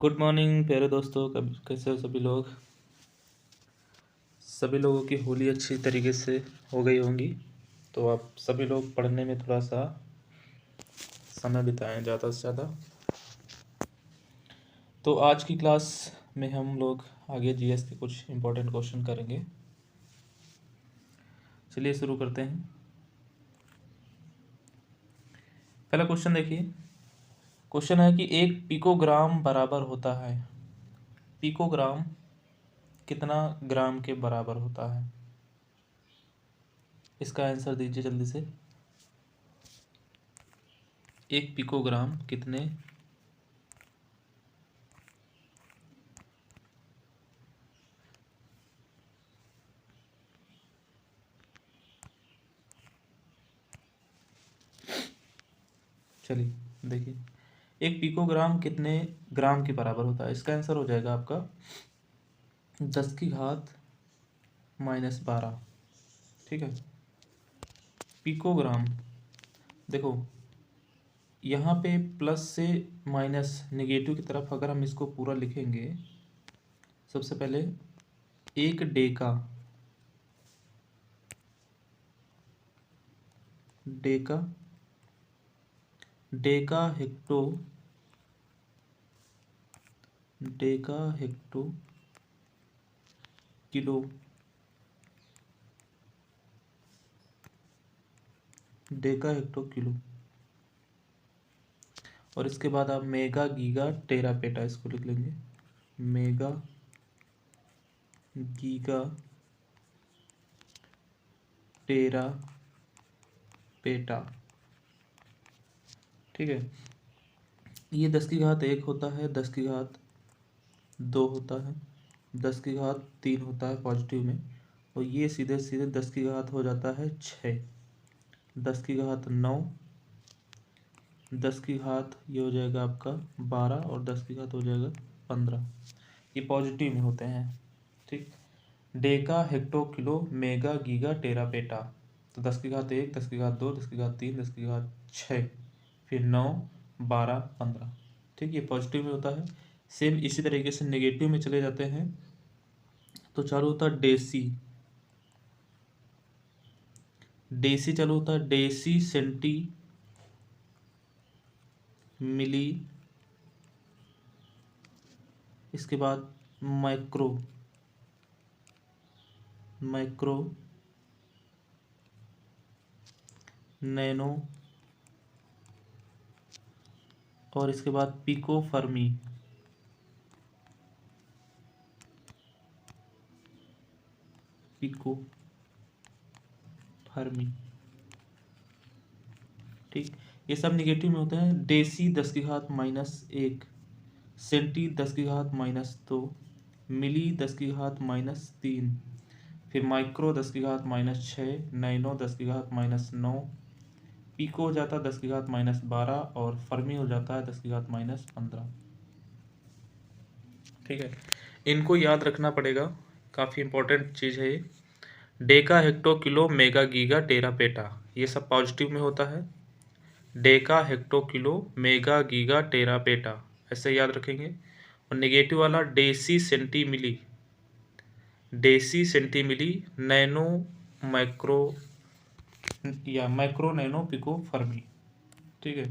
Good morning प्यारे दोस्तों। कब कैसे हो सभी लोग। सभी लोगों की होली अच्छी तरीके से हो गई होंगी, तो आप सभी लोग पढ़ने में थोड़ा सा समय बिताएं ज़्यादा से ज़्यादा। तो आज की क्लास में हम लोग आगे जीएस के कुछ इम्पोर्टेंट क्वेश्चन करेंगे। चलिए शुरू करते हैं। पहला क्वेश्चन देखिए। क्वेश्चन है कि एक पिकोग्राम बराबर होता है। पिकोग्राम कितना ग्राम के बराबर होता है, इसका आंसर दीजिए जल्दी से। एक पिकोग्राम कितने चलिए देखिए, एक पिकोग्राम कितने ग्राम के बराबर होता है। इसका आंसर हो जाएगा आपका 10⁻⁻12। ठीक है, पिकोग्राम। देखो यहाँ पे प्लस से माइनस नेगेटिव की तरफ अगर हम इसको पूरा लिखेंगे, सबसे पहले एक Deka, Deka Deka hecto, Deka hecto kilo, Deka hecto kilo. और इसके बाद आप मेगा गीगा टेरा पेटा इसको लिख लेंगे। Mega giga tera PETA. ठीक है, ये 10⁻1 होता है, 10⁻2 होता है, 10⁻3 होता है पॉजिटिव में, और ये सीधे सीधे 10⁻ हो जाता है 6, 10⁻9, 10⁻, ये हो जाएगा आपका 12, और 10⁻ हो जाएगा 15। ये पॉजिटिव में होते हैं। ठीक, Deka hecto kilo mega giga tera PETA. तो 10⁻1, 10⁻2, 10⁻3, 10⁻6, फिर 9, 12, 15। ठीक, ये पॉजिटिव में होता है। सेम इसी तरीके से नेगेटिव में चले जाते हैं, तो चालू होता है डेसी, डेसी चालू होता है, डेसी सेंटी मिली, इसके बाद माइक्रो, माइक्रो, नैनो, और इसके बाद पिको फर्मी, पिको फर्मी। ठीक, ये सब निगेटिव में होते हैं। डेसी 10⁻−1, सेंटी 10⁻−2, मिली 10⁻−3, फिर माइक्रो 10⁻−6, नैनो 10⁻−9, पिको हो जाता है 10⁻−12, और फर्मी हो जाता है 10⁻−15। ठीक है, इनको याद रखना पड़ेगा, काफ़ी इंपॉर्टेंट चीज़ है ये। Deca hecto kilo mega giga tera peta, ये सब पॉजिटिव में होता है। Deca hecto kilo mega giga tera peta, ऐसे याद रखेंगे। और नेगेटिव वाला deci centi milli, deci centi milli, nano, micro, या माइक्रो, नैनो, पिको, फर्मी। ठीक है,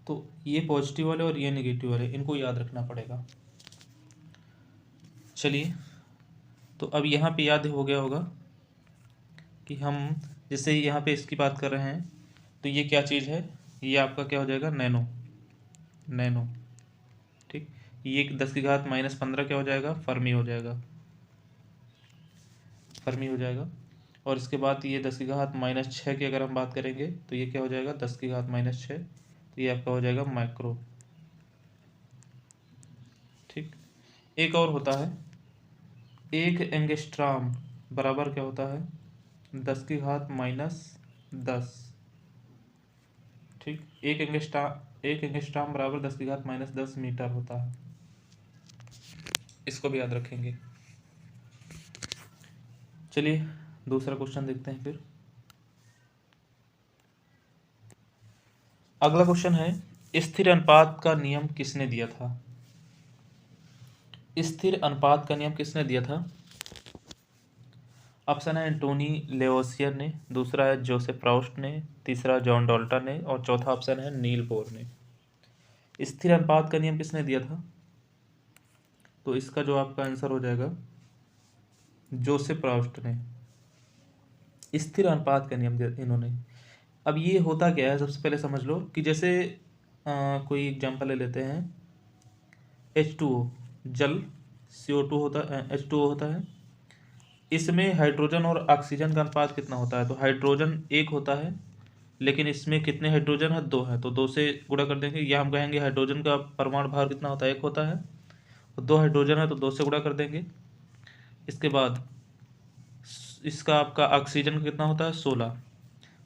तो ये पॉजिटिव वाले और ये नेगेटिव वाले, इनको याद रखना पड़ेगा। चलिए, तो अब यहाँ पे याद हो गया होगा कि हम जैसे यहाँ पे इसकी बात कर रहे हैं, तो ये क्या चीज़ है, ये आपका क्या हो जाएगा, नैनो, नैनो। ठीक, ये 10⁻−15 क्या हो जाएगा, फर्मी हो जाएगा, फर्मी हो जाएगा। और इसके बाद ये 10⁻−6 की अगर हम बात करेंगे, तो ये क्या हो जाएगा, 10⁻−6, तो ये आपका हो जाएगा माइक्रो। ठीक, एक और होता है, एक एंगस्ट्राम बराबर क्या होता है, 10⁻−10। ठीक, एक एंगस्ट्राम बराबर 10⁻−10 मीटर होता है, इसको भी याद रखेंगे। चलिए दूसरा क्वेश्चन देखते हैं। फिर अगला क्वेश्चन है, स्थिर अनुपात का नियम किसने दिया था? स्थिर अनुपात का नियम किसने दिया था? ऑप्शन है एंटोनी लेवोसियर ने, दूसरा है जोसेफ प्राउस्ट ने, तीसरा जॉन डाल्टन ने और चौथा ऑप्शन है नील बोर ने। स्थिर अनुपात का नियम किसने दिया था? तो इसका जो आपका आंसर हो जाएगा जोसेफ प्राउस्ट ने। स्थिर अनुपात का नियम दिया इन्होंने। अब ये होता क्या है, सबसे पहले समझ लो कि जैसे कोई एग्जांपल ले लेते हैं, H2O जल, CO2 होता है, H2O होता है। इसमें हाइड्रोजन और ऑक्सीजन का अनुपात कितना होता है? तो हाइड्रोजन एक होता है, लेकिन इसमें कितने हाइड्रोजन है? दो है, तो दो से गुणा कर देंगे, या हम कहेंगे हाइड्रोजन का परमाणु भार कितना होता है? एक होता है, और दो हाइड्रोजन है तो दो से गुणा कर देंगे। इसके बाद इसका आपका ऑक्सीजन का कितना होता है? 16।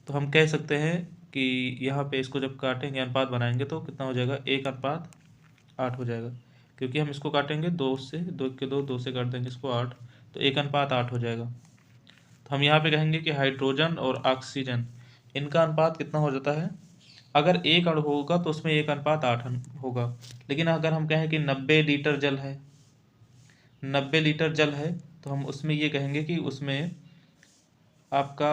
तो हम कह सकते हैं कि यहाँ पे इसको जब काटेंगे, अनुपात बनाएंगे, तो कितना हो जाएगा? 1:8 हो जाएगा, क्योंकि हम इसको काटेंगे दो से, दो के दो, दो से काट देंगे इसको 8, तो 1:8 हो जाएगा। तो हम यहाँ पे कहेंगे कि हाइड्रोजन और ऑक्सीजन इनका अनुपात कितना हो जाता है? अगर एक अणु होगा तो उसमें 1:8 होगा, लेकिन अगर हम कहें कि 90 लीटर जल है, 90 लीटर जल है, तो हम उसमें ये कहेंगे कि उसमें आपका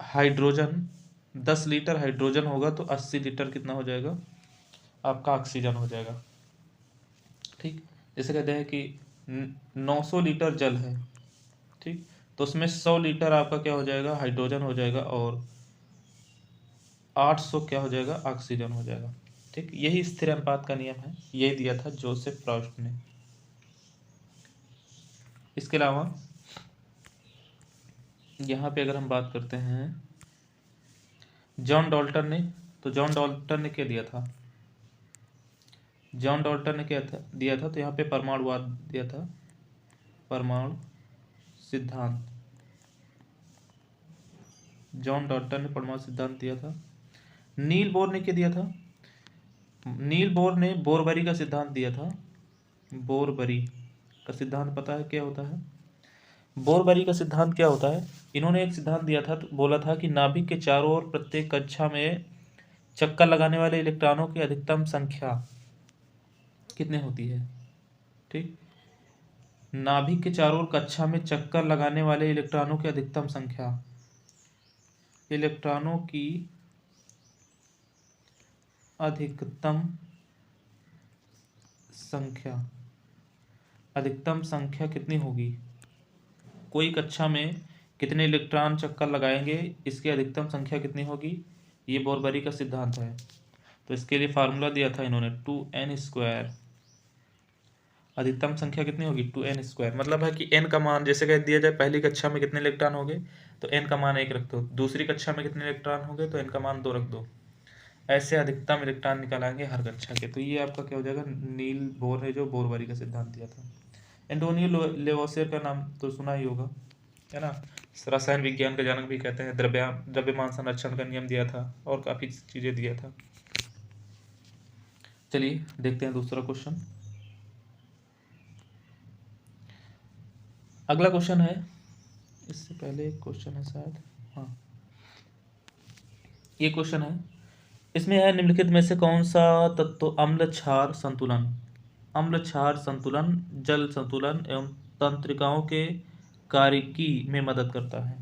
हाइड्रोजन 10 लीटर हाइड्रोजन होगा, तो 80 लीटर कितना हो जाएगा? आपका ऑक्सीजन हो जाएगा। ठीक, जैसे कहते हैं कि 900 लीटर जल है, ठीक, तो उसमें 100 लीटर आपका क्या हो जाएगा? हाइड्रोजन हो जाएगा, और 800 क्या हो जाएगा? ऑक्सीजन हो जाएगा। ठीक, यही स्थिर अनुपात का नियम है, यही दिया था जोसेफ प्राउस्ट ने। इसके अलावा यहाँ पे अगर हम बात करते हैं जॉन डाल्टन ने, तो जॉन डाल्टन ने क्या दिया था? जॉन डाल्टन ने क्या दिया था? तो यहाँ पे परमाणुवाद दिया था, परमाणु सिद्धांत। जॉन डाल्टन ने परमाणु सिद्धांत दिया था। नील बोर ने क्या दिया था? नील बोर ने बोरबरी का सिद्धांत दिया था। बोरबरी का सिद्धांत पता है क्या होता है? बोरबरी का सिद्धांत क्या होता है? इन्होंने एक सिद्धांत दिया था, तो बोला था कि नाभिक के चारों ओर प्रत्येक कक्षा में चक्कर लगाने वाले इलेक्ट्रॉनों की अधिकतम संख्या कितनी होती है? ठीक, नाभिक के चारों ओर कक्षा में चक्कर लगाने वाले इलेक्ट्रॉनों की अधिकतम संख्या, इलेक्ट्रॉनों की अधिकतम संख्या, अधिकतम संख्या कितनी होगी? कोई कक्षा में कितने इलेक्ट्रॉन चक्कर लगाएंगे, इसकी अधिकतम संख्या कितनी होगी? ये बोरबरी का सिद्धांत है। तो इसके लिए फार्मूला दिया था इन्होंने 2n²। अधिकतम संख्या कितनी होगी? 2n²। मतलब है कि n का मान जैसे कह दिया जाए, पहली कक्षा में कितने इलेक्ट्रॉन हो गए, तो n का मान 1 रख दो। दूसरी कक्षा में कितने इलेक्ट्रॉन हो गए, तो n का मान 2 रख दो। ऐसे अधिकतम इलेक्ट्रॉन निकालेंगे हर कक्षा के। तो ये आपका क्या हो जाएगा? नील बोर ने जो बोरबरी का सिद्धांत दिया था। एंटोनियो लेवोसियर का नाम तो सुना ही होगा, है ना? रसायन विज्ञान का जनक भी कहते हैं। द्रव्यमान संरक्षण का नियम दिया था, और काफ़ी चीज़ें दिया था। चलिए देखते हैं दूसरा क्वेश्चन। अगला क्वेश्चन है, इससे पहले एक क्वेश्चन है शायद, हाँ ये क्वेश्चन है। इसमें है निम्नलिखित में से कौन सा तत्व अम्ल क्षार संतुलन, अम्ल क्षार संतुलन, जल संतुलन एवं तंत्रिकाओं के कार्यकी में मदद करता है?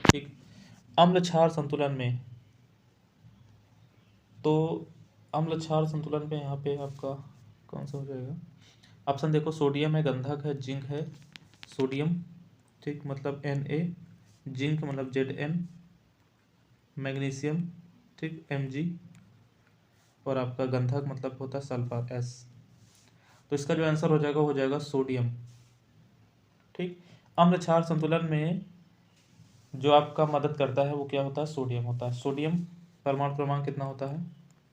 ठीक, अम्ल क्षार संतुलन में, तो अम्ल क्षार संतुलन में यहाँ पे आपका कौन सा हो जाएगा? ऑप्शन देखो, सोडियम है, गंधक है, जिंक है। सोडियम, ठीक, मतलब Na, जिंक मतलब Zn, मैग्नीशियम, ठीक, Mg, और आपका गंधक मतलब होता है सल्फर, S। तो इसका जो आंसर हो जाएगा, हो जाएगा सोडियम। ठीक, अम्ल क्षार संतुलन में जो आपका मदद करता है वो क्या होता है? सोडियम होता है। सोडियम परमाणु क्रमांक कितना होता है?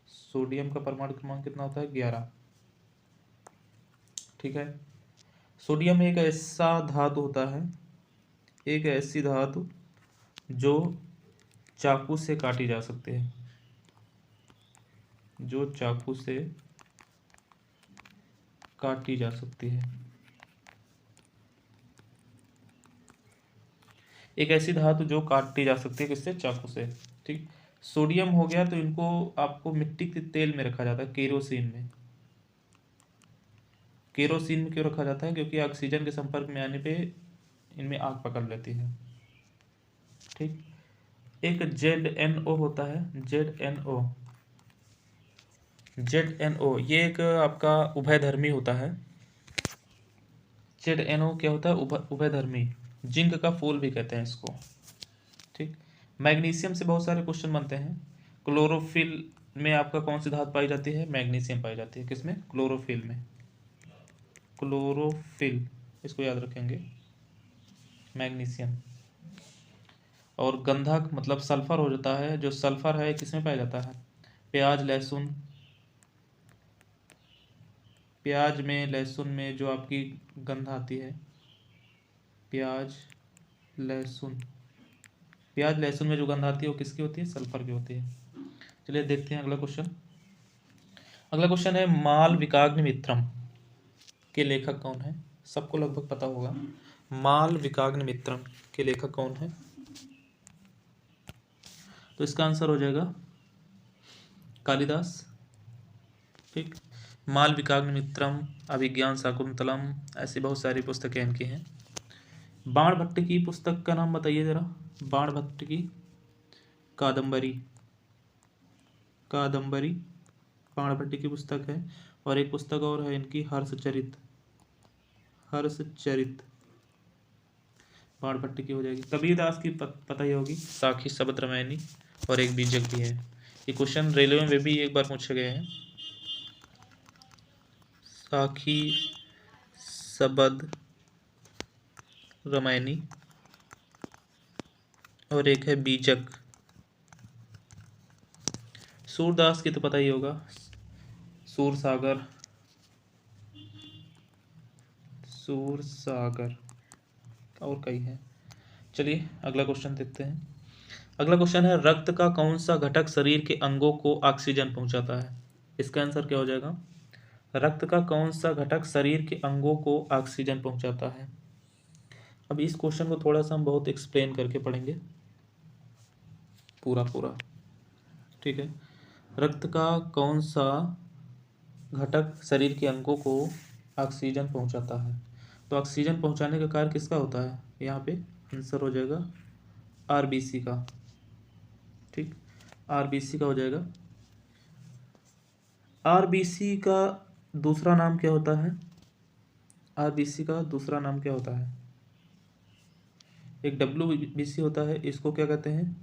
सोडियम का परमाणु क्रमांक कितना होता है? 11। ठीक है, सोडियम एक ऐसा धातु होता है, एक ऐसी धातु जो चाकू से काटी जा सकती है, जो चाकू से काटी जा सकती है। एक ऐसी धातु जो काटी जा सकती है, किससे? चाकू से। ठीक, सोडियम हो गया तो इनको आपको मिट्टी के तेल में रखा जाता है, केरोसिन में। केरोसिन में क्यों रखा जाता है? क्योंकि ऑक्सीजन के संपर्क में आने पे इनमें आग पकड़ लेती है। ठीक। एक ZnO होता है, ZnO। ZnO ये एक आपका उभयधर्मी होता है। ZnO क्या होता है? उभयधर्मी। जिंक का फूल भी कहते हैं इसको। ठीक। मैग्नीशियम से बहुत सारे क्वेश्चन बनते हैं। क्लोरोफिल में आपका कौन सी धातु पाई जाती है? मैग्नीशियम पाई जाती है। किसमें? क्लोरोफिल में। क्लोरोफिल, इसको याद रखेंगे, मैग्नीशियम। और गंधक मतलब सल्फर हो जाता है, जो सल्फर है किसमें पाया जाता है? प्याज, लहसुन। प्याज में, लहसुन में जो आपकी गंध आती है, प्याज लहसुन, प्याज लहसुन में जो गंध आती है वो किसकी होती है? सल्फर की होती है। चलिए देखते हैं अगला क्वेश्चन। अगला क्वेश्चन है मालविकाग्निमित्रम के लेखक कौन है? सबको लगभग पता होगा। मालविकाग्निमित्रम के लेखक कौन है? तो इसका आंसर हो जाएगा कालिदास। ठीक। मालविकाग्निमित्रम, अभिज्ञान शाकुंतलम, ऐसी बहुत सारी पुस्तकें इनकी हैं। बाणभट्ट की पुस्तक का नाम बताइए जरा। बाणभट्ट की कादंबरी। कादंबरी बाणभट्ट की पुस्तक है। और एक पुस्तक और है इनकी, हर्षचरित। हर्षचरित बाणभट्ट की हो जाएगी। कबीरदास की पता ही होगी, साखी शबद रामायणी, और एक बीजक भी है। ये क्वेश्चन रेलवे में भी एक बार पूछे गए हैं। साखी शबद रामायणी और एक है बीजक। सूरदास की तो पता ही होगा, सूरसागर। सूरसागर और कई है। चलिए अगला क्वेश्चन देखते हैं। अगला क्वेश्चन है रक्त का कौन सा घटक शरीर के अंगों को ऑक्सीजन पहुंचाता है? इसका आंसर क्या हो जाएगा? रक्त का कौन सा घटक शरीर के अंगों को ऑक्सीजन पहुंचाता है? अब इस क्वेश्चन को थोड़ा सा हम बहुत एक्सप्लेन करके पढ़ेंगे, पूरा पूरा। ठीक है। रक्त का कौन सा घटक शरीर के अंगों को ऑक्सीजन पहुंचाता है? तो ऑक्सीजन पहुंचाने का कार्य किसका होता है? यहाँ पे आंसर हो जाएगा आरबीसी का। ठीक। आरबीसी का हो जाएगा। आरबीसी का दूसरा नाम क्या होता है? आरबीसी का दूसरा नाम क्या होता है? एक डब्ल्यूबीसी होता है, इसको क्या कहते हैं?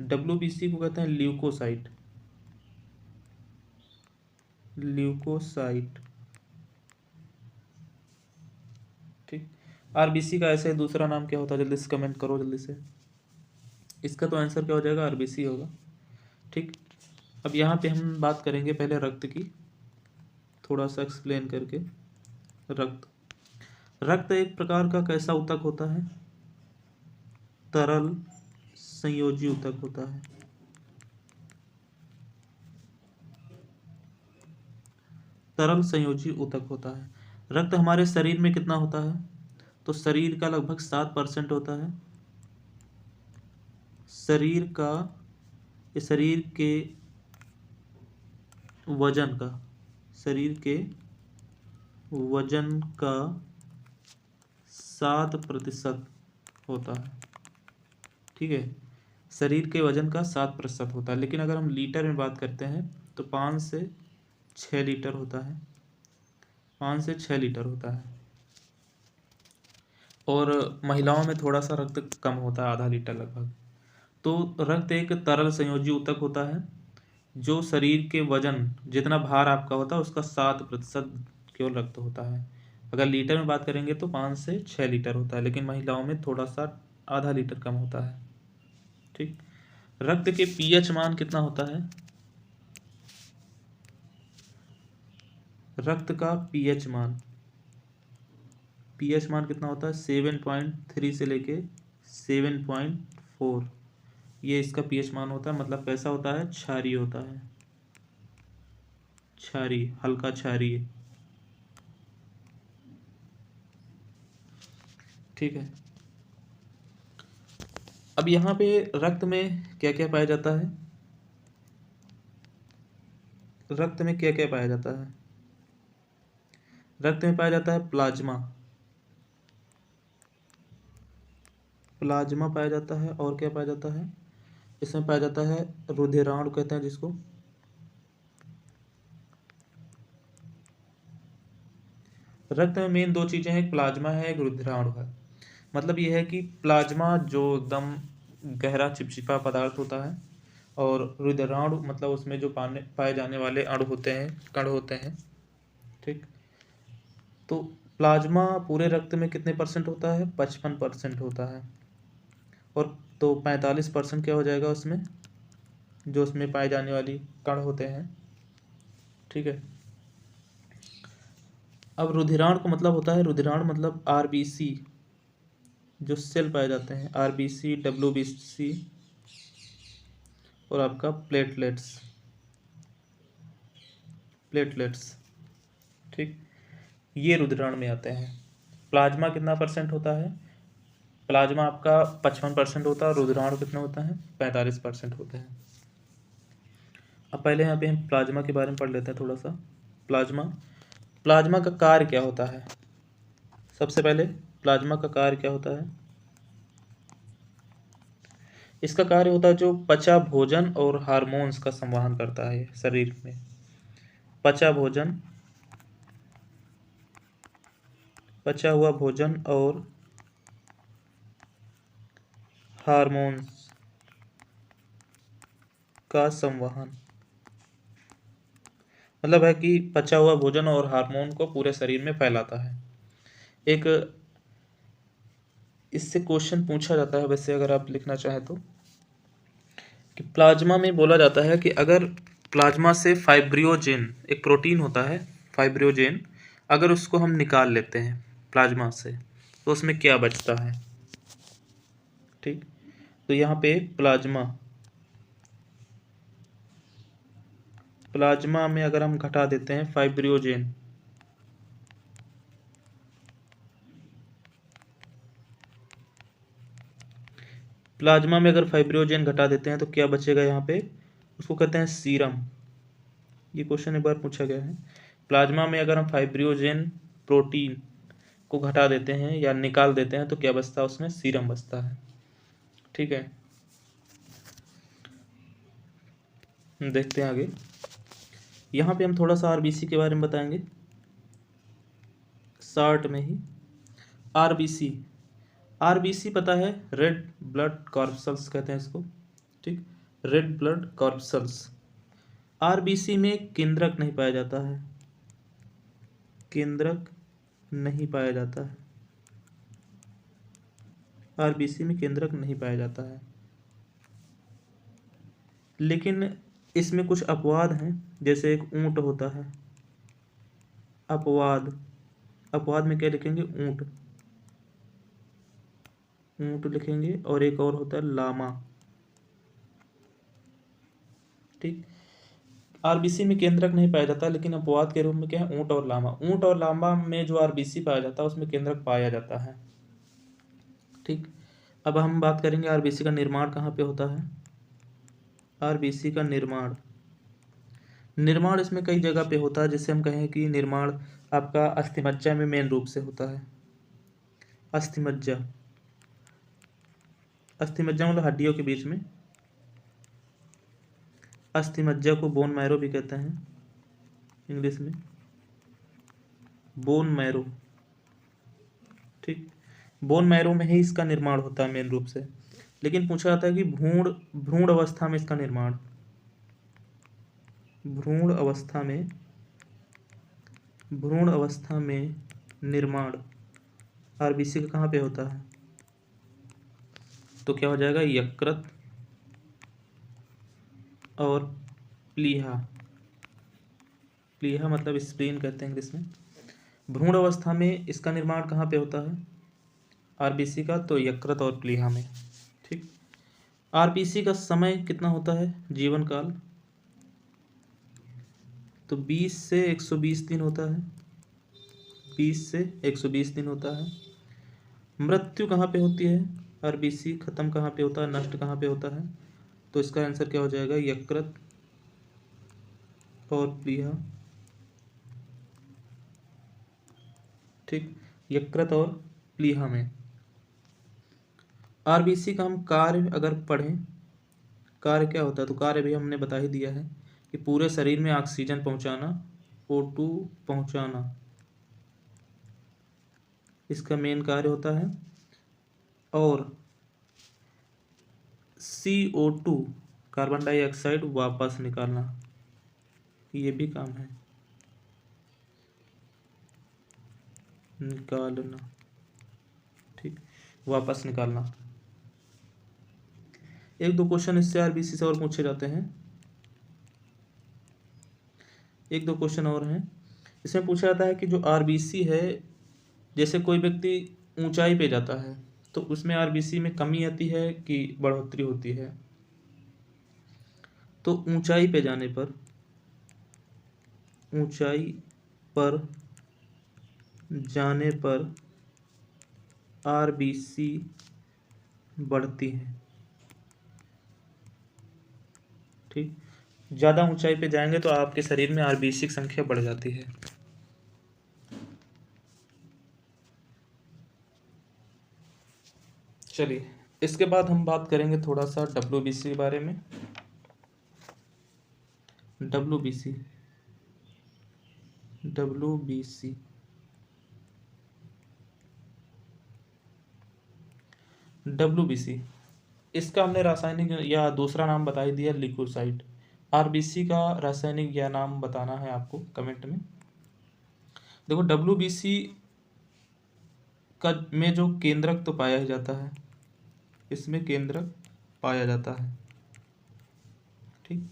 डब्ल्यूबीसी को कहते हैं ल्यूकोसाइट। ल्यूकोसाइट। ठीक। आरबीसी का ऐसे दूसरा नाम क्या होता है? जल्दी से कमेंट करो, जल्दी से। इसका तो आंसर क्या हो जाएगा? आरबीसी होगा। ठीक। अब यहाँ पे हम बात करेंगे पहले रक्त की, थोड़ा सा एक्सप्लेन करके। रक्त, रक्त एक प्रकार का कैसा ऊतक होता है? तरल संयोजी ऊतक होता है। तरल संयोजी ऊतक होता है। रक्त हमारे शरीर में कितना होता है? तो शरीर का लगभग 7% होता है। शरीर का, शरीर के वजन का, शरीर के वजन का 7% होता है। ठीक है। शरीर के वजन का 7% होता है, लेकिन अगर हम लीटर में बात करते हैं तो 5 से 6 लीटर होता है। 5 से 6 लीटर होता है। और महिलाओं में थोड़ा सा रक्त कम होता है, आधा लीटर लगभग। तो रक्त एक तरल संयोजी ऊतक होता है जो शरीर के वजन, जितना भार आपका होता है उसका 7% केवल रक्त होता है। अगर लीटर में बात करेंगे तो 5 से 6 लीटर होता है, लेकिन महिलाओं में थोड़ा सा आधा लीटर कम होता है। ठीक। रक्त के पीएच मान कितना होता है? रक्त का पीएच मान, पीएच मान कितना होता है? 7.3 से लेके 7.4, ये इसका पीएच मान होता है। मतलब कैसा होता है? क्षारीय होता है। क्षारीय, हल्का क्षारीय। ठीक है। अब यहाँ पे रक्त में क्या क्या पाया जाता है? रक्त में क्या क्या पाया जाता है? रक्त में पाया जाता है प्लाज्मा, प्लाज्मा पाया जाता है। और क्या पाया जाता है? इसमें पाया जाता है रुधिराणु कहते हैं जिसको। रक्त में मेन दो चीजें हैं, एक प्लाज्मा है, एक रुधिराणु है। मतलब ये है कि प्लाज्मा जो एकदम गहरा चिपचिपा पदार्थ होता है, और रुधिराणु मतलब उसमें जो पाए जाने वाले अणु होते हैं, कण होते हैं। ठीक, तो प्लाज्मा पूरे रक्त में कितने परसेंट होता है? 55% होता है। और तो 45% क्या हो जाएगा उसमें, जो उसमें पाए जाने वाली कण होते हैं। ठीक है, अब रुधिराणु का मतलब होता है, रुधिराणु मतलब आरबीसी, जो सेल पाए जाते हैं, आरबीसी, डब्ल्यूबीसी और आपका प्लेटलेट्स, प्लेटलेट्स। ठीक, ये रुधिराणु में आते हैं। प्लाज्मा कितना परसेंट होता है? प्लाज्मा आपका 55% होता है, और रुधिराणु कितना होता है? 45% होते हैं। अब पहले यहाँ पे हम प्लाज्मा के बारे में पढ़ लेते हैं थोड़ा सा। प्लाज्मा, प्लाज्मा का कार्य क्या होता है? सबसे पहले प्लाज्मा का कार्य क्या होता है? इसका कार्य होता है जो पचा भोजन और हार्मोन्स का संवहन करता है शरीर में। पचा भोजन, पचा हुआ भोजन और हार्मोन्स का संवहन, मतलब है कि पचा हुआ भोजन और हार्मोन को पूरे शरीर में फैलाता है। एक इससे क्वेश्चन पूछा जाता है वैसे, अगर आप लिखना चाहें तो, कि प्लाज्मा में बोला जाता है कि अगर प्लाज्मा से फाइब्रियोजेन, एक प्रोटीन होता है फाइब्रियोजेन, अगर उसको हम निकाल लेते हैं प्लाज्मा से तो उसमें क्या बचता है? ठीक, तो यहाँ पे प्लाज्मा, प्लाज्मा में अगर हम घटा देते हैं फाइब्रियोजेन, प्लाज्मा में अगर फाइब्रियोजेन घटा देते हैं तो क्या बचेगा यहाँ पे? उसको कहते हैं सीरम। ये क्वेश्चन एक बार पूछा गया है। प्लाज्मा में अगर हम फाइब्रियोजेन प्रोटीन को घटा देते हैं या निकाल देते हैं तो क्या बचता है उसमें? सीरम बचता है। ठीक है, देखते हैं आगे। यहाँ पे हम थोड़ा सा आरबीसी के बारे में बताएंगे शॉर्ट में ही। आरबीसी, आरबीसी पता है, रेड ब्लड कॉर्पसल्स कहते हैं इसको। ठीक, रेड ब्लड कॉर्पसल्स। आरबीसी में केंद्रक नहीं पाया जाता है, केंद्रक नहीं पाया जाता है, आरबीसी में केंद्रक नहीं पाया जाता है। लेकिन इसमें कुछ अपवाद हैं, जैसे एक ऊंट होता है, अपवाद, अपवाद में क्या लिखेंगे? ऊंट, ऊंट लिखेंगे। और एक और होता है लामा। ठीक, आरबीसी में केंद्रक नहीं पाया जाता, लेकिन अपवाद के रूप में क्या है? ऊंट और लामा। ऊंट और लामा में जो आरबीसी पाया जाता है उसमें केंद्रक पाया जाता है। ठीक, अब हम बात करेंगे आरबीसी का निर्माण कहाँ पे होता है। आरबीसी का निर्माण, निर्माण इसमें कई जगह पे होता है, जिससे हम कहें कि निर्माण आपका अस्थिमज्जा में मेन रूप से होता है। अस्थिमज्जा, अस्थिमज्जा मतलब हड्डियों के बीच में। अस्थिमज्जा को बोन मैरो भी कहते हैं इंग्लिश में, बोन मैरो। ठीक, बोन मैरो में ही इसका निर्माण होता है मेन रूप से। लेकिन पूछा जाता है कि भ्रूण, भ्रूण अवस्था में इसका निर्माण, भ्रूण अवस्था में, भ्रूण अवस्था में निर्माण आरबीसी का कहाँ पे होता है? तो क्या हो जाएगा? यकृत और प्लीहा, प्लीहा मतलब स्प्लीन कहते हैं इंग्लिश में। भ्रूण अवस्था में इसका निर्माण कहाँ पे होता है आरबीसी का? तो यकृत और प्लीहा में। ठीक, आरबीसी का समय कितना होता है, जीवन काल? तो 20 से 120 दिन होता है, 20 से 120 दिन होता है। मृत्यु कहाँ पे होती है? आरबीसी खत्म कहाँ पे होता है, नष्ट कहाँ पे होता है? तो इसका आंसर क्या हो जाएगा? यकृत और प्लीहा, ठीक, यकृत और प्लीहा में। आरबीसी का हम कार्य अगर पढ़ें, कार्य क्या होता है, तो कार्य भी हमने बता ही दिया है कि पूरे शरीर में ऑक्सीजन पहुंचाना, O2 पहुंचाना, इसका मेन कार्य होता है। और CO2 कार्बन डाइऑक्साइड वापस निकालना, ये भी काम है, निकालना, ठीक, वापस निकालना। एक दो क्वेश्चन इससे आरबीसी से और पूछे जाते हैं, एक दो क्वेश्चन और हैं। इसमें पूछा जाता है कि जो आरबीसी है, जैसे कोई व्यक्ति ऊंचाई पे जाता है तो उसमें आरबीसी में कमी आती है कि बढ़ोतरी होती है। तो ऊंचाई पे जाने पर, ऊंचाई पर जाने पर आरबीसी बढ़ती है, ठीक। ज़्यादा ऊंचाई पे जाएंगे तो आपके शरीर में आरबीसी की संख्या बढ़ जाती है। चलिए, इसके बाद हम बात करेंगे थोड़ा सा डब्ल्यूबीसी के बारे में। डब्ल्यूबीसी, डब्ल्यूबीसी डब्ल्यूबीसी इसका हमने रासायनिक या दूसरा नाम बता ही दिया, लिकोसाइट। आरबीसी का रासायनिक या नाम बताना है आपको कमेंट में। देखो, डब्ल्यूबीसी का में जो केंद्रक तो पाया ही जाता है, इसमें केंद्रक पाया जाता है, ठीक।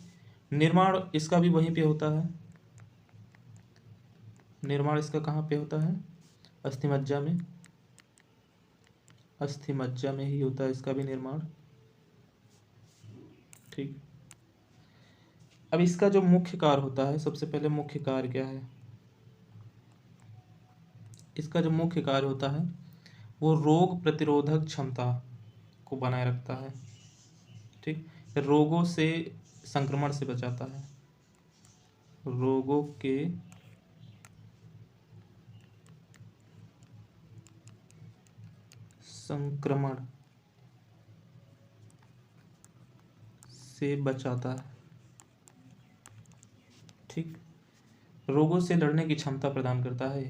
निर्माण इसका भी वहीं पे होता है, निर्माण इसका कहाँ पे होता है, अस्थिमज्जा में, अस्थिमज्जा में ही होता है इसका भी निर्माण, ठीक। अब इसका जो मुख्य कार्य होता है, सबसे पहले मुख्य कार्य क्या है, इसका जो मुख्य कार्य होता है वो रोग प्रतिरोधक क्षमता को बनाए रखता है, ठीक। रोगों से, संक्रमण से बचाता है, रोगों के संक्रमण से बचाता है, ठीक। रोगों से लड़ने की क्षमता प्रदान करता है।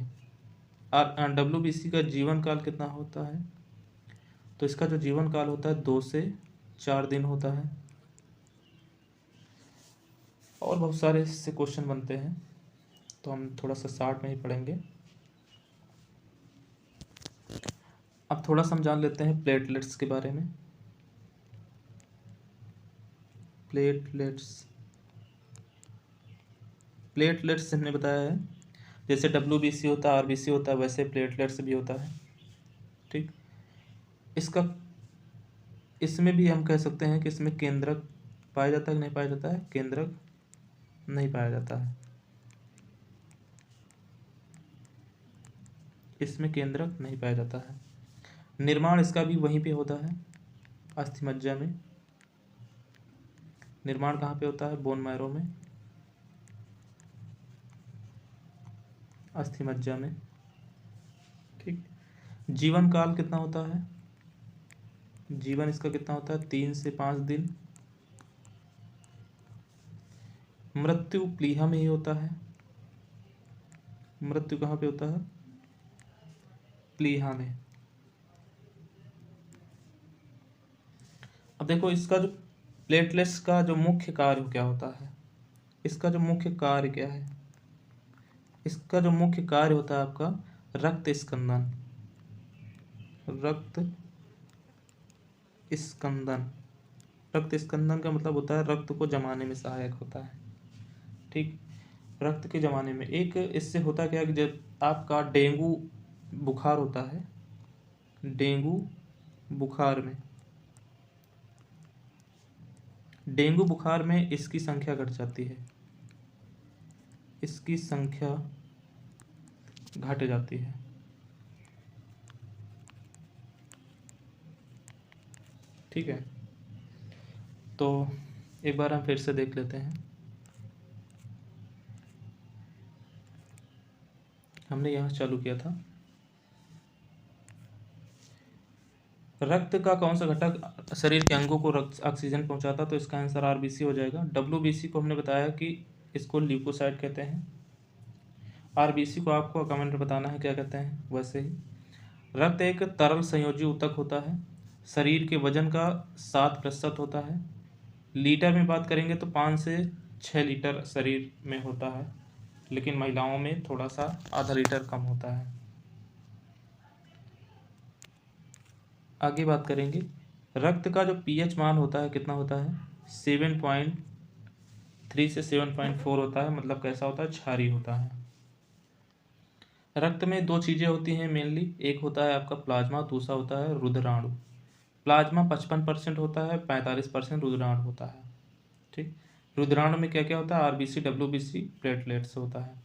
और डब्ल्यूबीसी का जीवन काल कितना होता है, तो इसका जो जीवन काल होता है 2 से 4 दिन होता है। और बहुत सारे इससे क्वेश्चन बनते हैं, तो हम थोड़ा सा शार्ट में ही पढ़ेंगे। अब थोड़ा सा हम जान लेते हैं प्लेटलेट्स के बारे में। प्लेटलेट्स, प्लेटलेट्स हमने बताया है, जैसे डब्ल्यूबीसी होता है, आरबीसी होता है, वैसे प्लेटलेट्स भी होता है, ठीक। इसका, इसमें भी हम कह सकते हैं कि इसमें केंद्रक पाया जाता है कि नहीं पाया जाता है, केंद्रक नहीं पाया जाता है, इसमें केंद्रक नहीं पाया जाता है। निर्माण इसका भी वहीं पे होता है, अस्थिमज्जा में। निर्माण कहाँ पे होता है, बोन मैरो में, अस्थिमज्जा में, ठीक। जीवन काल कितना होता है, जीवन इसका कितना होता है, 3 से 5 दिन। मृत्यु प्लीहा में ही होता है, मृत्यु कहाँ पे होता है, प्लीहा में। अब देखो, इसका जो प्लेटलेट्स का जो मुख्य कार्य क्या होता है, इसका जो मुख्य कार्य क्या है, इसका जो मुख्य कार्य होता है आपका रक्त स्कंदन, रक्त स्कंदन। रक्त स्कंदन का मतलब होता है रक्त को जमाने में सहायक होता है, ठीक। रक्त के जमाने में एक इससे होता क्या है कि जब आपका डेंगू बुखार होता है, डेंगू बुखार में, डेंगू बुखार में इसकी संख्या घट जाती है, इसकी संख्या घट जाती है, ठीक है। तो एक बार हम फिर से देख लेते हैं। हमने यहाँ चालू किया था। रक्त का कौन सा घटक शरीर के अंगों को रक्त ऑक्सीजन पहुंचाता, तो इसका आंसर आरबीसी हो जाएगा। डब्ल्यूबीसी को हमने बताया कि इसको ल्यूकोसाइट कहते हैं। आरबीसी को आपको कमेंट में बताना है क्या कहते हैं। वैसे ही रक्त एक तरल संयोजी ऊतक होता है, शरीर के वजन का 7% होता है। लीटर में बात करेंगे तो 5 से 6 लीटर शरीर में होता है, लेकिन महिलाओं में थोड़ा सा आधा लीटर कम होता है। आगे बात करेंगे, रक्त का जो पीएच मान होता है कितना होता है, 7.3 से 7.4 होता है। मतलब कैसा होता है, क्षारीय होता है। रक्त में दो चीज़ें होती हैं मेनली, एक होता है आपका प्लाज्मा, दूसरा होता है रुधिराणु। प्लाज्मा 55% होता है, 45% रुधिराणु होता है। ठीक, रुधिराणु में क्या क्या होता है, आरबीसी, डब्ल्यूबीसी, प्लेटलेट्स होता है।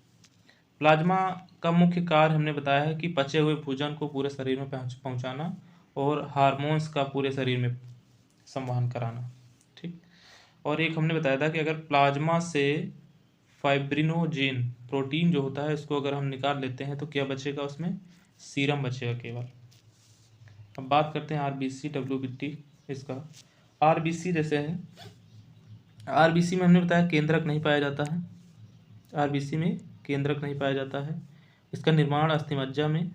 प्लाज्मा का मुख्य कार्य हमने बताया है कि पचे हुए भोजन को पूरे शरीर में पहुंचाना और हार्मोन्स का पूरे शरीर में संवहन कराना। ठीक, और एक हमने बताया था कि अगर प्लाज्मा से फाइब्रिनोजेन प्रोटीन जो होता है इसको अगर हम निकाल लेते हैं तो क्या बचेगा, उसमें सीरम बचेगा केवल। अब बात करते हैं आरबीसी डब्ल्यूबीटी इसका। आरबीसी जैसे है, आरबीसी में हमने बताया केंद्रक नहीं पाया जाता है। आरबीसी में केंद्रक नहीं पाया जाता है। इसका निर्माण अस्थिमज्जा में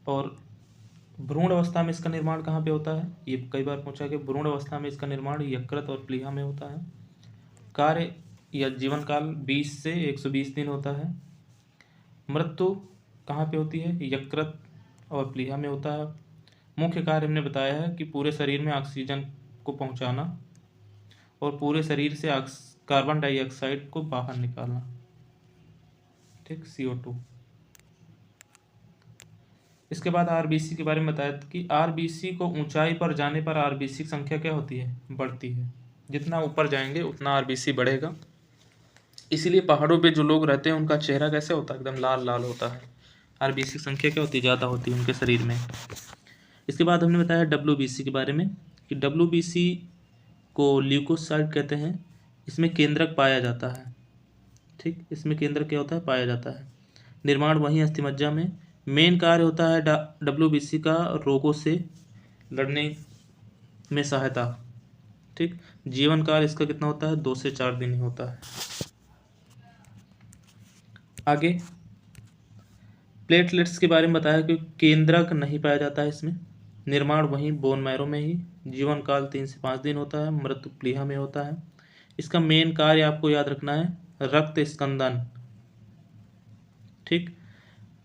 और भ्रूण अवस्था में इसका निर्माण कहाँ पे होता है, ये कई बार पूछा कि भ्रूण अवस्था में इसका निर्माण यकृत और प्लीहा में होता है। कार्य या जीवन काल 20 से 120 दिन होता है। मृत्यु कहाँ पे होती है, यकृत और प्लीहा में होता है। मुख्य कार्य हमने बताया है कि पूरे शरीर में ऑक्सीजन को पहुंचाना और पूरे शरीर से कार्बन डाइऑक्साइड को बाहर निकालना। ठीक, CO2। इसके बाद आरबीसी के बारे में बताया कि आरबीसी को ऊंचाई पर जाने पर आरबीसी की संख्या क्या होती है, बढ़ती है। जितना ऊपर जाएंगे उतना आरबीसी बढ़ेगा। इसीलिए पहाड़ों पे जो लोग रहते हैं उनका चेहरा कैसे होता है, एकदम लाल लाल होता है। आरबीसी की संख्या क्या होती है, ज़्यादा होती है उनके शरीर में। इसके बाद हमने बताया डब्ल्यूबीसी के बारे में कि डब्ल्यूबीसी को ल्यूकोसाइट कहते हैं। इसमें केंद्रक पाया जाता है। ठीक, इसमें केंद्रक क्या होता है, पाया जाता है। निर्माण वहीं अस्थिमज्जा में। मेन कार्य होता है डब्ल्यूबीसी का रोगों से लड़ने में सहायता। ठीक, जीवन काल इसका कितना होता है, 2 से 4 दिन ही होता है। आगे प्लेटलेट्स के बारे में बताया कि केंद्रक नहीं पाया जाता है इसमें। निर्माण वहीं बोन मैरो में ही। जीवन काल 3 से 5 दिन होता है। मृत्यु प्लीहा में होता है। इसका मेन कार्य आपको याद रखना है, रक्त स्कंदन। ठीक,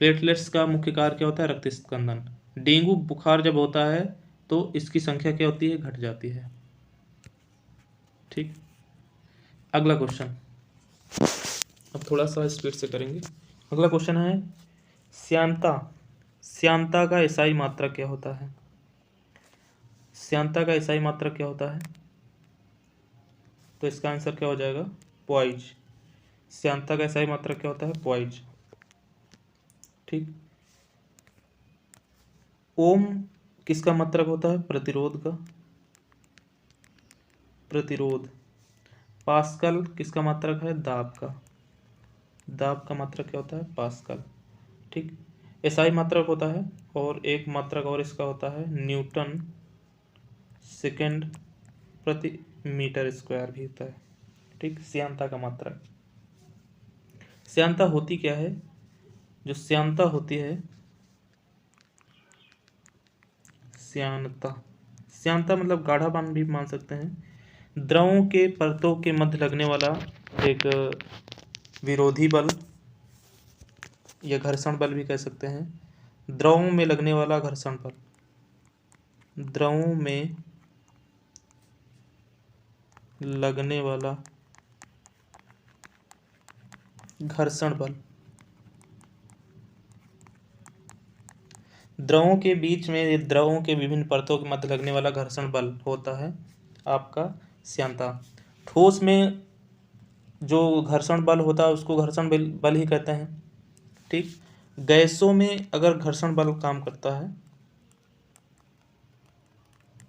प्लेटलेट्स का मुख्य कार्य क्या होता है, रक्त स्कंदन। डेंगू बुखार जब होता है तो इसकी संख्या क्या होती है, घट जाती है। ठीक, अगला क्वेश्चन अब थोड़ा सा स्पीड से करेंगे। अगला क्वेश्चन है श्यानता। श्यानता का ईसाई मात्रक क्या होता है, श्यानता का ईसाई मात्रक क्या होता है, तो इसका आंसर क्या हो जाएगा, पॉइज। श्यानता का ईसाई मात्रक क्या होता है, पॉइज। ठीक, ओम किसका मात्रक होता है, प्रतिरोध का, प्रतिरोध। पास्कल किसका मात्रक है, दाब का, दाब का मात्रक क्या होता है, पास्कल। ठीक, एसआई मात्रक होता है और एक मात्रक और इसका होता है न्यूटन सेकेंड प्रति मीटर स्क्वायर भी होता है। ठीक, श्यानता का मात्रक। श्यानता होती क्या है, जो श्यानता होती है, श्यानता, श्यानता मतलब गाढ़ापन भी मान सकते हैं। द्रवों के परतों के मध्य लगने वाला एक विरोधी बल या घर्षण बल भी कह सकते हैं। द्रवों में लगने वाला घर्षण बल, द्रवों में लगने वाला घर्षण बल, द्रवों के बीच में, द्रवों के विभिन्न परतों के मध्य लगने वाला घर्षण बल होता है आपका श्यानता। ठोस में जो घर्षण बल होता है उसको घर्षण बल ही कहते हैं। ठीक, गैसों में अगर घर्षण बल काम करता है,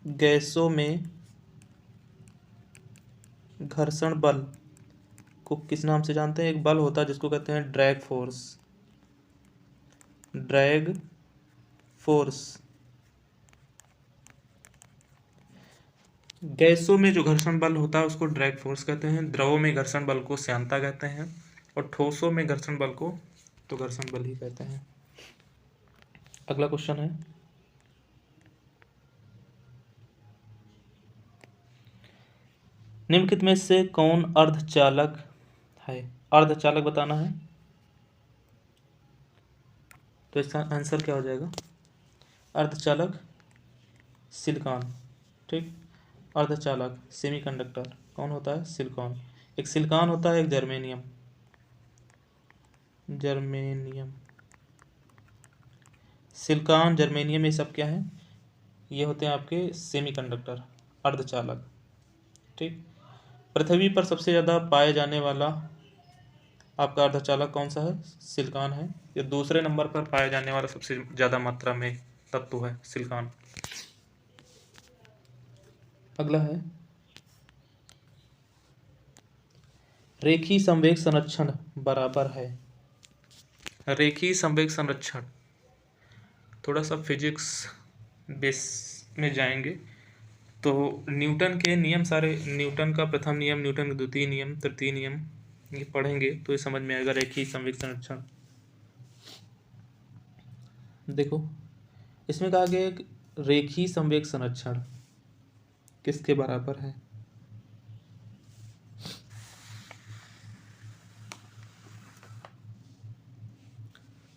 गैसों में घर्षण बल को किस नाम से जानते हैं, एक बल होता है जिसको कहते हैं ड्रैग फोर्स। Drag force. गैसों में जो घर्षण बल होता है उसको ड्रैग फोर्स कहते हैं, द्रवों में घर्षण बल को श्यानता कहते हैं, और ठोसों में घर्षण बल को तो घर्षण बल ही कहते हैं। अगला क्वेश्चन है, निम्नलिखित में से कौन अर्धचालक है? अर्धचालक बताना है, तो इसका आंसर क्या हो जाएगा? अर्धचालक सिलिकॉन। ठीक, अर्धचालक सेमीकंडक्टर कौन होता है? सिलिकॉन। एक सिलिकॉन होता है, एक जर्मेनियम। जर्मेनियम, सिलिकॉन, जर्मेनियम, ये सब क्या है? ये होते हैं आपके सेमीकंडक्टर, अर्धचालक। ठीक, पृथ्वी पर सबसे ज़्यादा पाए जाने वाला आपका अर्धचालक कौन सा है? सिलिकॉन है। ये दूसरे नंबर पर पाया जाने वाला सबसे ज़्यादा मात्रा में तत्व है सिलिकॉन। अगला है, रेखीय संवेग संरक्षण बराबर है। रेखीय संवेग संरक्षण, थोड़ा सा फिजिक्स बेस में जाएंगे तो न्यूटन के नियम सारे, न्यूटन का प्रथम नियम, न्यूटन का द्वितीय नियम, तृतीय नियम, ये पढ़ेंगे तो ये समझ में आएगा। रेखीय संवेग संरक्षण, देखो इसमें कहा गया है रेखीय संवेग संरक्षण किसके बराबर है?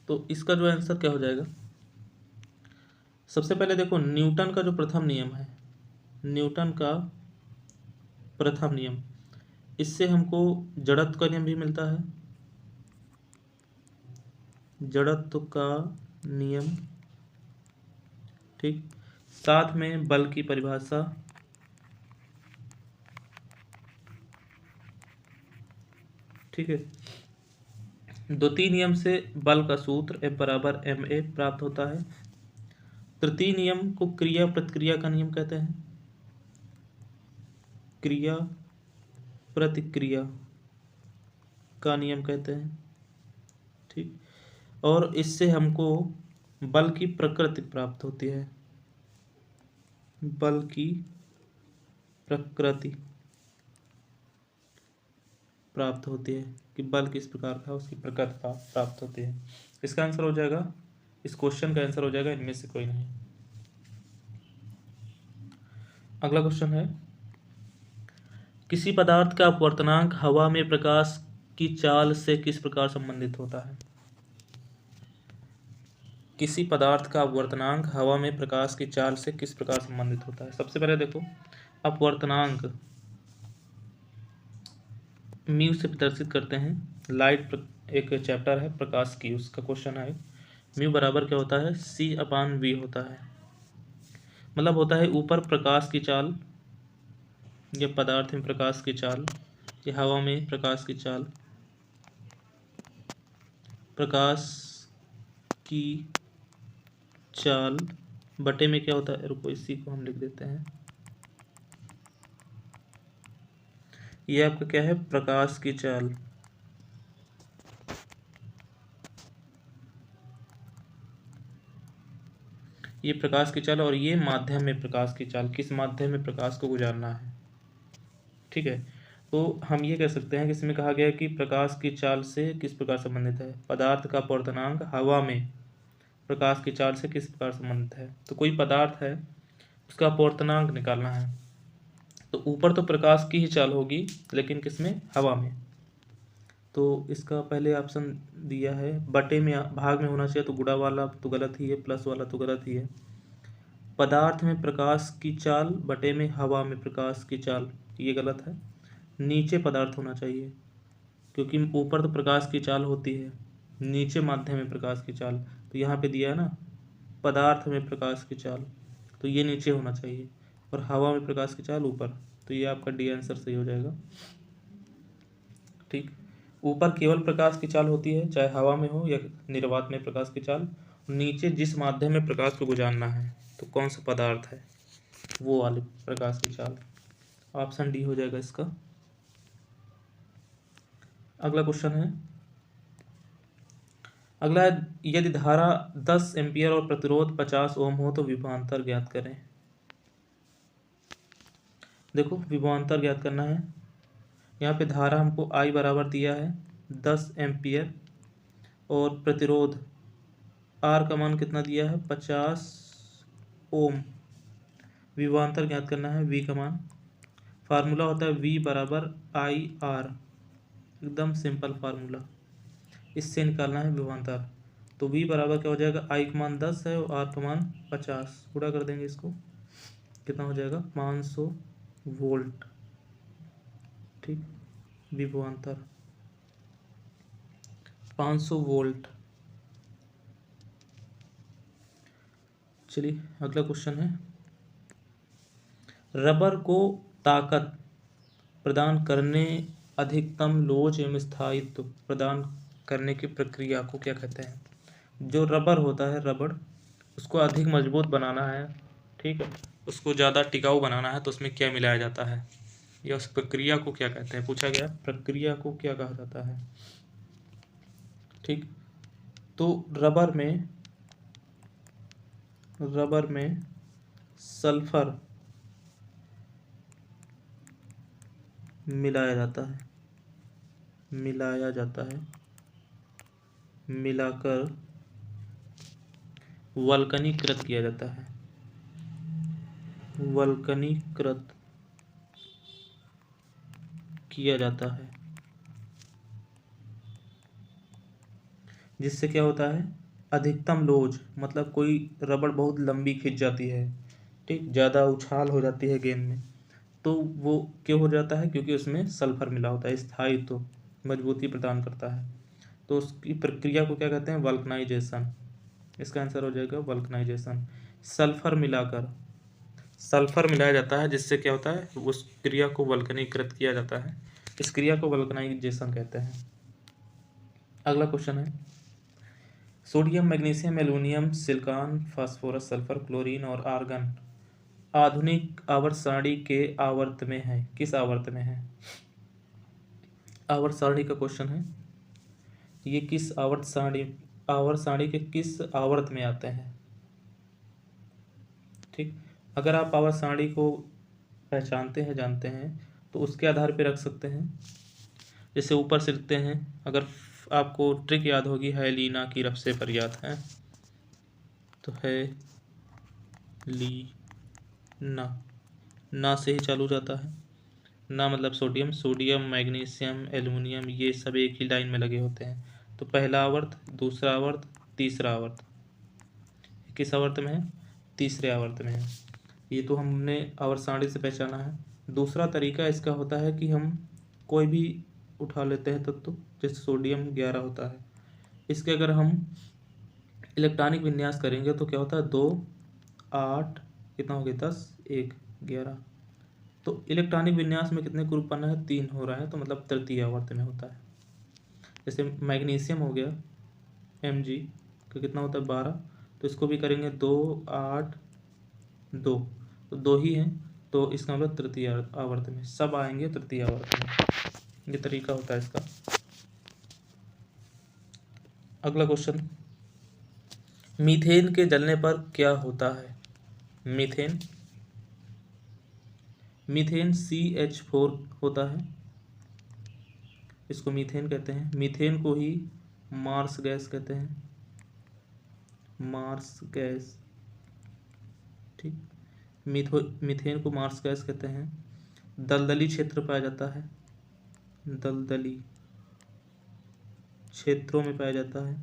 तो इसका जो आंसर क्या हो जाएगा? सबसे पहले देखो न्यूटन का जो प्रथम नियम है, न्यूटन का प्रथम नियम, इससे हमको जड़त्व का नियम भी मिलता है। जड़त्व का नियम, ठीक, साथ में बल की परिभाषा, ठीक है। द्वितीय नियम से बल का सूत्र F बराबर ma प्राप्त होता है। तृतीय नियम को क्रिया प्रतिक्रिया का नियम कहते हैं, क्रिया प्रतिक्रिया का नियम कहते हैं, ठीक। और इससे हमको बल की प्रकृति प्राप्त होती है, बल की प्रकृति प्राप्त होती है कि बल किस प्रकार का, उसकी प्रकृति प्राप्त होती है। इसका आंसर हो जाएगा, इस क्वेश्चन का आंसर हो जाएगा इनमें से कोई नहीं। अगला क्वेश्चन है, किसी पदार्थ का अपवर्तनांक हवा में प्रकाश की चाल से किस प्रकार संबंधित होता है? किसी पदार्थ का अपवर्तनांक हवा में प्रकाश की चाल से किस प्रकार संबंधित होता है? सबसे पहले देखो अपवर्तनांक म्यू से प्रदर्शित करते हैं। लाइट एक चैप्टर है प्रकाश की, उसका क्वेश्चन है म्यू बराबर क्या होता है? c/v होता है। मतलब होता है ऊपर प्रकाश की चाल, ये पदार्थ में प्रकाश की चाल, ये हवा में प्रकाश की चाल, प्रकाश की चाल बटे में क्या होता है? रुको इसी को हम लिख देते हैं, ये आपका क्या है? प्रकाश की चाल। ये प्रकाश की चाल और ये माध्यम में प्रकाश की चाल, किस माध्यम में प्रकाश को गुजारना है, ठीक है। तो हम ये कह सकते हैं कि इसमें कहा गया है कि प्रकाश की चाल से किस प्रकार संबंधित है? पदार्थ का अपवर्तनांक हवा में प्रकाश की चाल से किस प्रकार संबंधित है? तो कोई पदार्थ है, उसका अपवर्तनांक निकालना है, तो ऊपर तो प्रकाश की ही चाल होगी, लेकिन किसमें? हवा में। तो इसका पहले ऑप्शन दिया है बटे में, भाग में होना चाहिए, तो गुणा वाला तो गलत ही है, प्लस वाला तो गलत ही है। पदार्थ में प्रकाश की चाल बटे में हवा में प्रकाश की चाल, ये गलत है। नीचे पदार्थ होना चाहिए, क्योंकि ऊपर तो प्रकाश की चाल होती है, नीचे माध्यम में प्रकाश की चाल, तो यहाँ पे दिया है ना पदार्थ में प्रकाश की चाल, तो ये नीचे होना चाहिए, और हवा में प्रकाश की चाल ऊपर, तो ये आपका डी आंसर सही हो जाएगा, ठीक। ऊपर केवल प्रकाश की चाल होती है, चाहे हवा में हो या निर्वात में प्रकाश की चाल, नीचे जिस माध्यम में प्रकाश को गुजारना है, तो कौन सा पदार्थ है, वो वाली प्रकाश की चाल। ऑप्शन डी हो जाएगा इसका। अगला क्वेश्चन है, अगला है, यदि धारा 10 एम्पियर और प्रतिरोध 50 ओम हो तो विभवांतर ज्ञात करें। देखो विभवांतर ज्ञात करना है। यहाँ पे धारा हमको I बराबर दिया है 10 एम्पियर और प्रतिरोध R का मान कितना दिया है 50 ओम। विभवांतर ज्ञात करना है V का मान। फार्मूला होता है V बराबर IR, एकदम सिंपल फार्मूला। इससे निकालना है विभवांतर। तो V बराबर क्या हो जाएगा, I का मान 10 है और R का मान 50, गुणा कर देंगे इसको, कितना हो जाएगा 500 वोल्ट। ठीक, विभवांतर 500 वोल्ट। चलिए अगला क्वेश्चन है, रबर को ताकत प्रदान करने, अधिकतम लोच एवं स्थायित्व प्रदान करने की प्रक्रिया को क्या कहते हैं। जो रबर होता है, रबड़, उसको अधिक मजबूत बनाना है, ठीक है, उसको ज़्यादा टिकाऊ बनाना है, तो उसमें क्या मिलाया जाता है या उस प्रक्रिया को क्या कहते हैं, पूछा गया प्रक्रिया को क्या कहा जाता है। ठीक, तो रबर में सल्फर मिलाया जाता है, मिलाकर वल्कनीकृत किया जाता है, वल्कनीकृत किया जाता है, जिससे क्या होता है, अधिकतम लोच, मतलब कोई रबड़ बहुत लंबी खिंच जाती है, ठीक, ज़्यादा उछाल हो जाती है गेंद में, तो वो क्यों हो जाता है, क्योंकि उसमें सल्फर मिला होता है, स्थायित्व, मजबूती प्रदान करता है। तो उसकी प्रक्रिया को क्या कहते हैं, वल्कनाइजेशन। इसका आंसर हो जाएगा वल्कनाइजेशन। सल्फर मिलाया जाता है, जिससे क्या होता है, उस क्रिया को वल्कनीकृत किया जाता है। इस क्रिया को वल्कनाइजेशन कहते हैं। अगला क्वेश्चन है, sodium, magnesium, aluminium, silicon, phosphorus, sulphur, chlorine और आर्गन आधुनिक आवर्त सारणी के आवर्त में है, किस आवर्त में है। आवर्त सारणी का क्वेश्चन है, ये किस आवर्त सारणी के किस आवर्त में आते हैं। ठीक, अगर आप आवर्त सारणी को पहचानते हैं, जानते हैं, तो उसके आधार पे रख सकते हैं। जैसे ऊपर से लिखते हैं, अगर आपको ट्रिक याद होगी, है लीना की रफ से फरियाद है, तो है ली ना से ही चालू जाता है। ना मतलब सोडियम, मैग्नीशियम, एल्युमिनियम, ये सब एक ही लाइन में लगे होते हैं। तो पहला आवर्त, दूसरा आवर्त, तीसरा आवर्त, किस आवर्त में है, तीसरे आवर्त में है। ये तो हमने आवर्त सारणी से पहचाना है। दूसरा तरीका इसका होता है कि हम कोई भी उठा लेते हैं तत्व, जैसे सोडियम 11 होता है, इसके अगर हम इलेक्ट्रॉनिक विन्यास करेंगे तो क्या होता है, 2 8 कितना हो गया 10 1 11। तो इलेक्ट्रॉनिक विन्यास में कितने ग्रुप बना है, 3 हो रहा है, तो मतलब तृतीय आवर्त में होता है। जैसे मैग्नीशियम हो गया Mg का कितना होता है 12, तो इसको भी करेंगे 2 8 2, तो 2 ही हैं, तो इसका मतलब तृतीय आवर्त में, सब आएंगे तृतीय आवर्त में। ये तरीका होता है इसका। अगला क्वेश्चन, मीथेन के जलने पर क्या होता है। मीथेन CH4 होता है, इसको मीथेन कहते हैं। मीथेन को ही मार्स गैस कहते हैं, मार्स गैस। ठीक, मीथेन को मार्स गैस कहते हैं। दलदली क्षेत्र पाया जाता है, दलदली क्षेत्रों में पाया जाता है।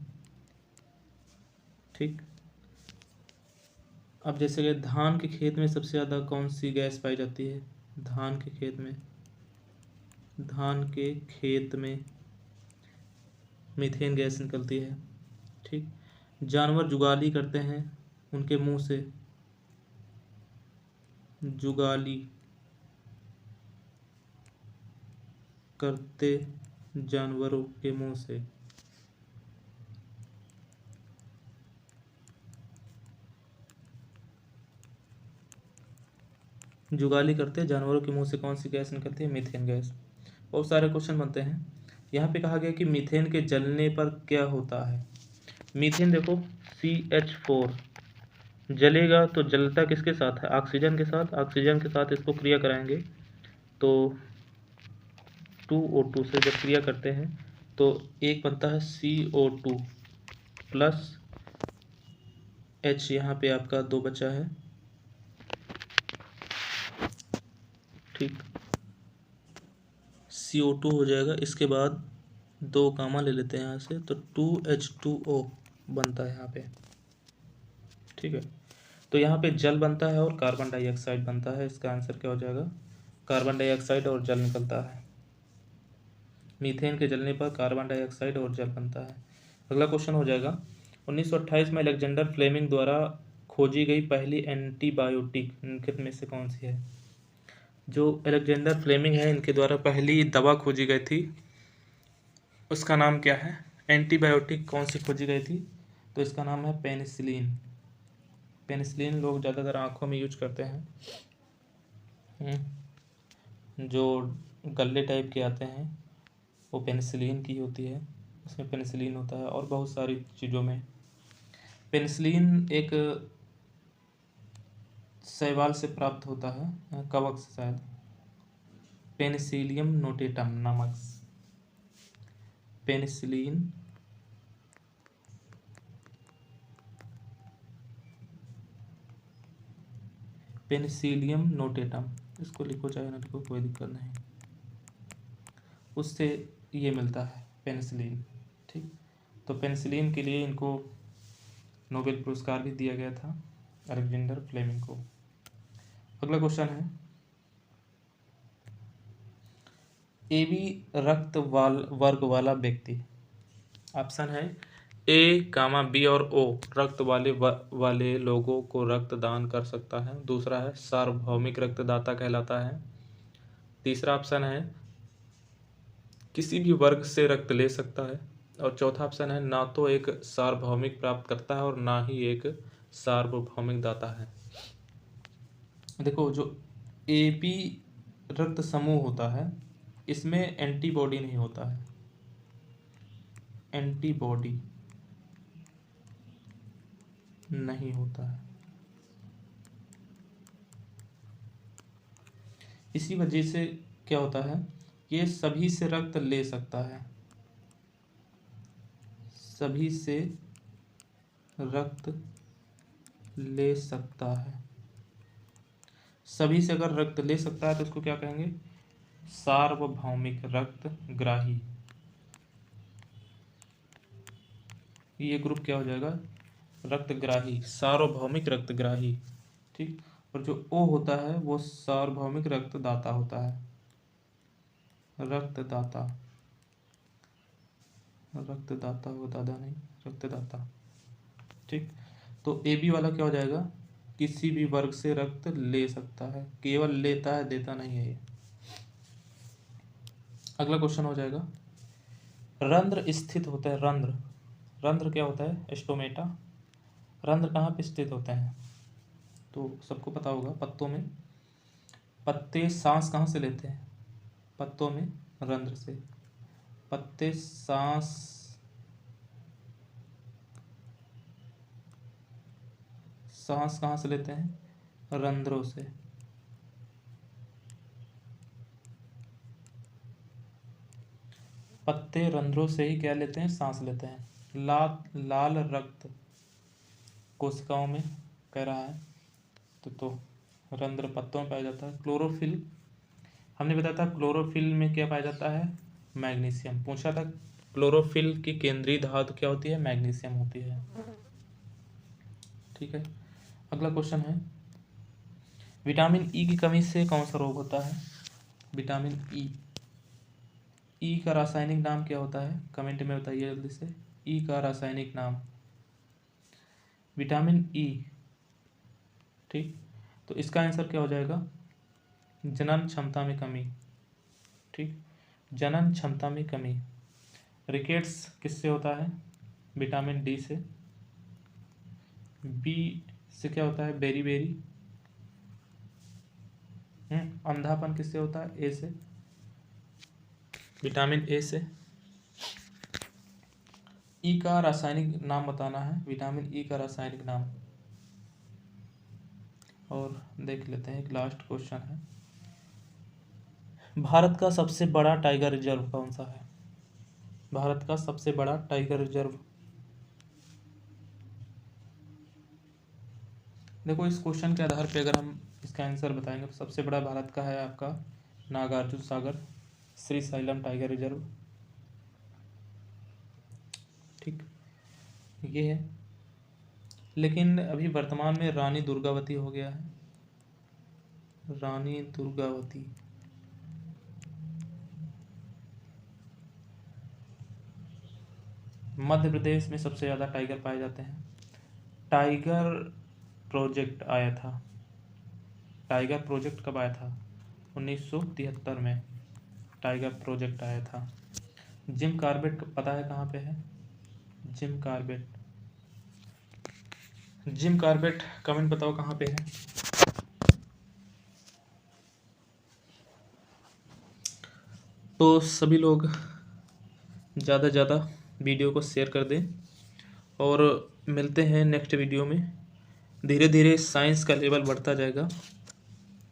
ठीक, अब जैसे कि धान के खेत में सबसे ज़्यादा कौन सी गैस पाई जाती है, धान के खेत में मीथेन गैस निकलती है। ठीक, जानवर जुगाली करते हैं, उनके मुंह से, जुगाली करते जानवरों के मुंह से, जुगाली करते जानवरों के मुंह से कौन सी गैस निकलती है, मीथेन गैस। बहुत सारे क्वेश्चन बनते हैं। यहाँ पे कहा गया कि मीथेन के जलने पर क्या होता है। मीथेन देखो CH4 जलेगा तो जलता किसके साथ है? ऑक्सीजन के साथ। ऑक्सीजन के साथ इसको क्रिया कराएंगे तो 2O2 से जब क्रिया करते हैं तो एक बनता है CO2 प्लस H, यहाँ पे आपका 2 बचा है, ठीक, CO2 हो जाएगा। इसके बाद 2 गामा ले लेते हैं यहाँ से तो 2H2O बनता है यहाँ पे, ठीक है। तो यहाँ पे जल बनता है और कार्बन डाइऑक्साइड बनता है। इसका आंसर क्या हो जाएगा? कार्बन डाइऑक्साइड और जल निकलता है। मीथेन के जलने पर कार्बन डाइऑक्साइड और जल बनता है। अगला क्वेश्चन हो जाएगा 1928 में अलेक्जेंडर फ्लेमिंग द्वारा खोजी गई पहली एंटीबायोटिक निम्नलिखित में से कौन सी है? जो अलेक्जेंडर फ्लेमिंग है, इनके द्वारा पहली दवा खोजी गई थी, उसका नाम क्या है? एंटीबायोटिक कौन सी खोजी गई थी? तो इसका नाम है पेनिसिलिन। पेनिसिलिन लोग ज़्यादातर आँखों में यूज करते हैं। जो गल्ले टाइप के आते हैं वो पेनिसिलिन की होती है, उसमें पेनिसिलिन होता है। और बहुत सारी चीज़ों में पेनिसिलिन एक शैवाल से प्राप्त होता है, कवक से शायद, पेनिसिलियम नोटेटम नामक पेनिसिलिन पेनिसिलियम नोटेटम, इसको लिखो चाहे ना लिखो कोई दिक्कत नहीं, उससे ये मिलता है पेनिसिलिन, ठीक। तो पेनिसिलिन के लिए इनको नोबेल पुरस्कार भी दिया गया था, अलेक्जेंडर फ्लेमिंग को। अगला क्वेश्चन है AB रक्त वर्ग वाला व्यक्ति, ऑप्शन है A, B और O रक्त वाले लोगों को रक्तदान कर सकता है। दूसरा है सार्वभौमिक रक्तदाता कहलाता है। तीसरा ऑप्शन है किसी भी वर्ग से रक्त ले सकता है। और चौथा ऑप्शन है ना तो एक सार्वभौमिक प्राप्त करता है और ना ही एक सार्वभौमिक दाता है। देखो, जो AB रक्त समूह होता है इसमें एंटीबॉडी नहीं होता है, एंटीबॉडी नहीं होता है। इसी वजह से क्या होता है, ये सभी से रक्त ले सकता है, सभी से रक्त ले सकता है। सभी से अगर रक्त ले सकता है तो उसको क्या कहेंगे? सार्वभौमिक रक्त ग्राही। ये ग्रुप क्या हो जाएगा? रक्तग्राही, सार्वभौमिक रक्तग्राही, ठीक। और जो O होता है वो सार्वभौमिक रक्तदाता होता है, रक्तदाता, रक्तदाता हो, दादा नहीं, रक्तदाता, ठीक। तो AB वाला क्या हो जाएगा? किसी भी वर्ग से रक्त ले सकता है, केवल लेता है, देता नहीं है ये। अगला क्वेश्चन हो जाएगा रंध्र स्थित होता है, रंध्र, रंध्र क्या होता है? स्टोमेटा। रंध्र कहाँ पे स्थित होते हैं? तो सबको पता होगा, पत्तों में। पत्ते सांस कहाँ से लेते हैं? पत्तों में रंध्र से। पत्ते सांस कहाँ से लेते हैं? रंध्रों से। पत्ते रंध्रों से ही क्या लेते हैं? सांस लेते हैं। लाल रक्त कोशिकाओं में कह रहा है तो रंध्र पत्तों में पाया जाता है। क्लोरोफिल, हमने बताया था क्लोरोफिल में क्या पाया जाता है? मैग्नीशियम। पूछा था क्लोरोफिल की केंद्रीय धातु क्या होती है? मैग्नीशियम होती है, ठीक है। अगला क्वेश्चन है विटामिन ई की कमी से कौन सा रोग होता है? विटामिन ई का रासायनिक नाम क्या होता है? कमेंट में बताइए जल्दी से। ई का रासायनिक नाम, विटामिन ई, ठीक। तो इसका आंसर क्या हो जाएगा? जनन क्षमता में कमी, ठीक, जनन क्षमता में कमी। रिकेट्स किससे होता है? विटामिन डी से। बी से क्या होता है? Berry berry. अंधापन किससे होता है? ए से, विटामिन ए से। ई का रासायनिक नाम बताना है, विटामिन ई का रासायनिक नाम। और देख लेते हैं, एक लास्ट क्वेश्चन है, भारत का सबसे बड़ा टाइगर रिजर्व कौन सा है? भारत का सबसे बड़ा टाइगर रिजर्व। देखो, इस क्वेश्चन के आधार पे अगर हम इसका आंसर बताएंगे तो सबसे बड़ा भारत का है आपका Nagarjuna Sagar Shri xylem tiger reserve. ठीक, ये है। लेकिन अभी वर्तमान में रानी दुर्गावती हो गया है, रानी दुर्गावती। मध्य प्रदेश में सबसे ज़्यादा टाइगर पाए जाते हैं। टाइगर प्रोजेक्ट आया था, टाइगर प्रोजेक्ट कब आया था? 1973 में टाइगर प्रोजेक्ट आया था। जिम कार्बेट पता है कहाँ पे है? Jim Corbett, Jim Corbett comment बताओ कहाँ पे है। तो सभी लोग ज़्यादा से ज़्यादा वीडियो को शेयर कर दें और मिलते हैं नेक्स्ट वीडियो में। धीरे धीरे साइंस का लेवल बढ़ता जाएगा,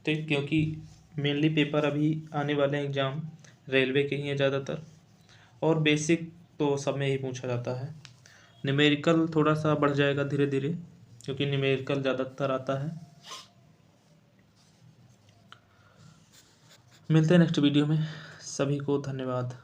ठीक, क्योंकि मेनली पेपर अभी आने वाले हैं एग्ज़ाम रेलवे के ही हैं ज़्यादातर, और बेसिक तो सब में ही पूछा जाता है। न्यूमेरिकल थोड़ा सा बढ़ जाएगा धीरे धीरे, क्योंकि न्यूमेरिकल ज़्यादातर आता है। मिलते हैं नेक्स्ट वीडियो में, सभी को धन्यवाद।